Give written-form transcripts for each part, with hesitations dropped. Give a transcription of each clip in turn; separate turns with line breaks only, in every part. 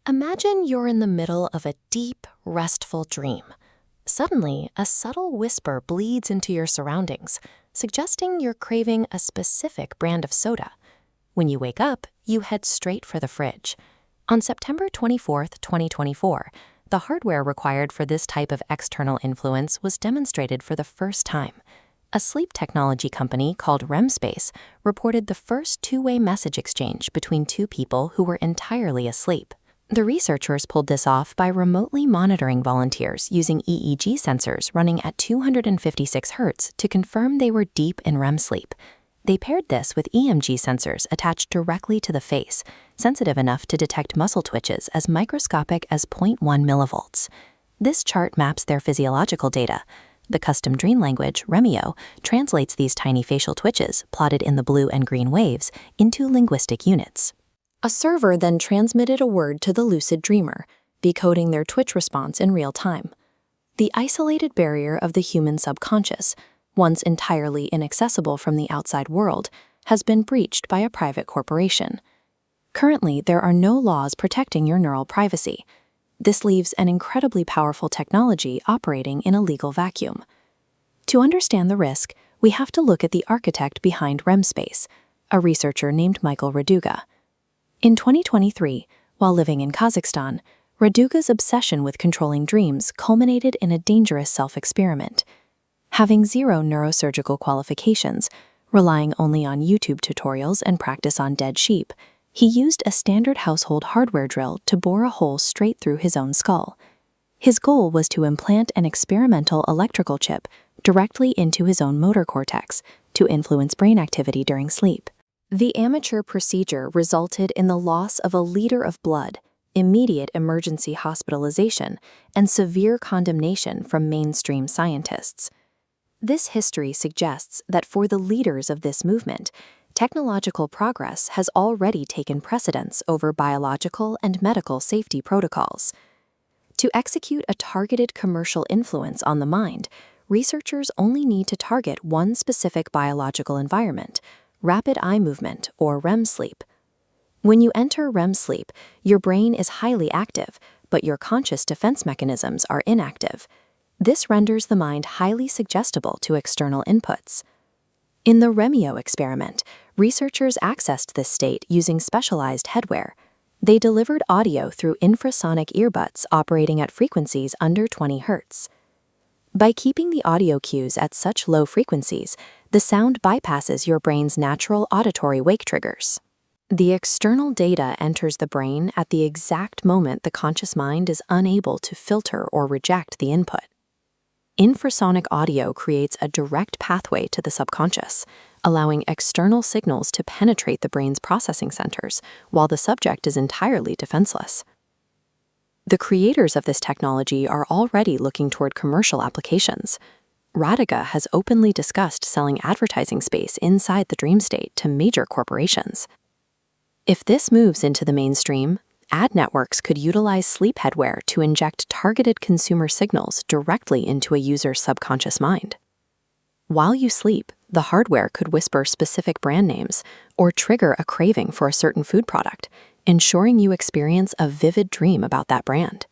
Imagine you're in the middle of a deep, restful dream. Suddenly, a subtle whisper bleeds into your surroundings, suggesting you're craving a specific brand of soda. When you wake up, you head straight for the fridge. On September 24th, 2024, the hardware required for this type of external influence was demonstrated for the first time. A sleep technology company called REM Space reported the first two-way message exchange between two people who were entirely asleep. The researchers pulled this off by remotely monitoring volunteers using EEG sensors running at 256 Hz to confirm they were deep in REM sleep. They paired this with EMG sensors attached directly to the face, sensitive enough to detect muscle twitches as microscopic as 0.1 millivolts. This chart maps their physiological data. The custom dream language, Remio, translates these tiny facial twitches, plotted in the blue and green waves, into linguistic units. A server then transmitted a word to the lucid dreamer, decoding their twitch response in real time. The isolated barrier of the human subconscious, once entirely inaccessible from the outside world, has been breached by a private corporation. Currently, there are no laws protecting your neural privacy. This leaves an incredibly powerful technology operating in a legal vacuum. To understand the risk, we have to look at the architect behind REM Space, a researcher named Michael Raduga. In 2023, while living in Kazakhstan, Raduga's obsession with controlling dreams culminated in a dangerous self-experiment. Having zero neurosurgical qualifications, relying only on YouTube tutorials and practice on dead sheep, he used a standard household hardware drill to bore a hole straight through his own skull. His goal was to implant an experimental electrical chip directly into his own motor cortex to influence brain activity during sleep. The amateur procedure resulted in the loss of a liter of blood, immediate emergency hospitalization, and severe condemnation from mainstream scientists. This history suggests that for the leaders of this movement, technological progress has already taken precedence over biological and medical safety protocols. To execute a targeted commercial influence on the mind, researchers only need to target one specific biological environment: rapid eye movement, or REM sleep. When you enter REM sleep, your brain is highly active, but your conscious defense mechanisms are inactive. This renders the mind highly suggestible to external inputs. In the Remio experiment, researchers accessed this state using specialized headwear. They delivered audio through infrasonic earbuds operating at frequencies under 20 Hz. By keeping the audio cues at such low frequencies, the sound bypasses your brain's natural auditory wake triggers. The external data enters the brain at the exact moment the conscious mind is unable to filter or reject the input. Infrasonic audio creates a direct pathway to the subconscious, allowing external signals to penetrate the brain's processing centers while the subject is entirely defenseless. The creators of this technology are already looking toward commercial applications. Raduga has openly discussed selling advertising space inside the dream state to major corporations. If this moves into the mainstream, ad networks could utilize sleep headwear to inject targeted consumer signals directly into a user's subconscious mind. While you sleep, the hardware could whisper specific brand names or trigger a craving for a certain food product, ensuring you experience a vivid dream about that brand.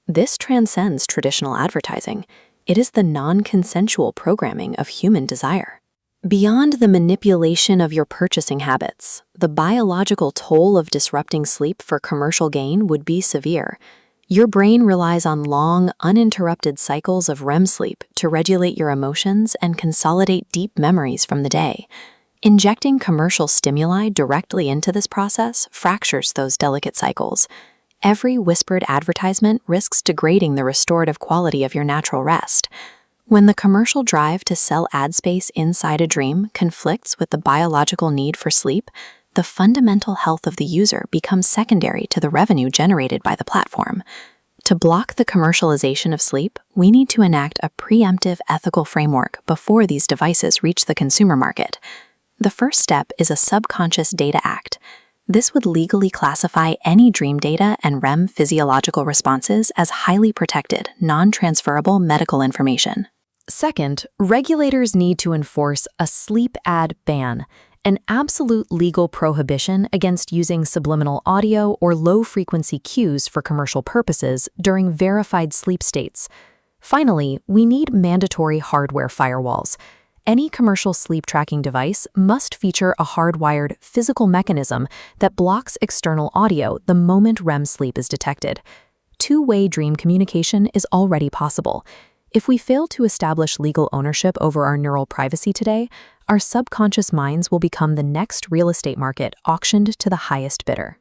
This transcends traditional advertising. It is the non-consensual programming of human desire. Beyond the manipulation of your purchasing habits, the biological toll of disrupting sleep for commercial gain would be severe. Your brain relies on long, uninterrupted cycles of REM sleep to regulate your emotions and consolidate deep memories from the day. Injecting commercial stimuli directly into this process fractures those delicate cycles. Every whispered advertisement risks degrading the restorative quality of your natural rest. When the commercial drive to sell ad space inside a dream conflicts with the biological need for sleep, the fundamental health of the user becomes secondary to the revenue generated by the platform. To block the commercialization of sleep, we need to enact a preemptive ethical framework before these devices reach the consumer market. The first step is a Subconscious Data Act. This would legally classify any dream data and REM physiological responses as highly protected, non-transferable medical information.
Second, regulators need to enforce a sleep ad ban
An absolute legal prohibition against using subliminal audio or low-frequency cues for commercial purposes during verified sleep states. Finally, we need mandatory hardware firewalls. Any commercial sleep tracking device must feature a hardwired physical mechanism that blocks external audio the moment REM sleep is detected. Two-way dream communication is already possible. If we fail to establish legal ownership over our neural privacy today, our subconscious minds will become the next real estate market auctioned to the highest bidder.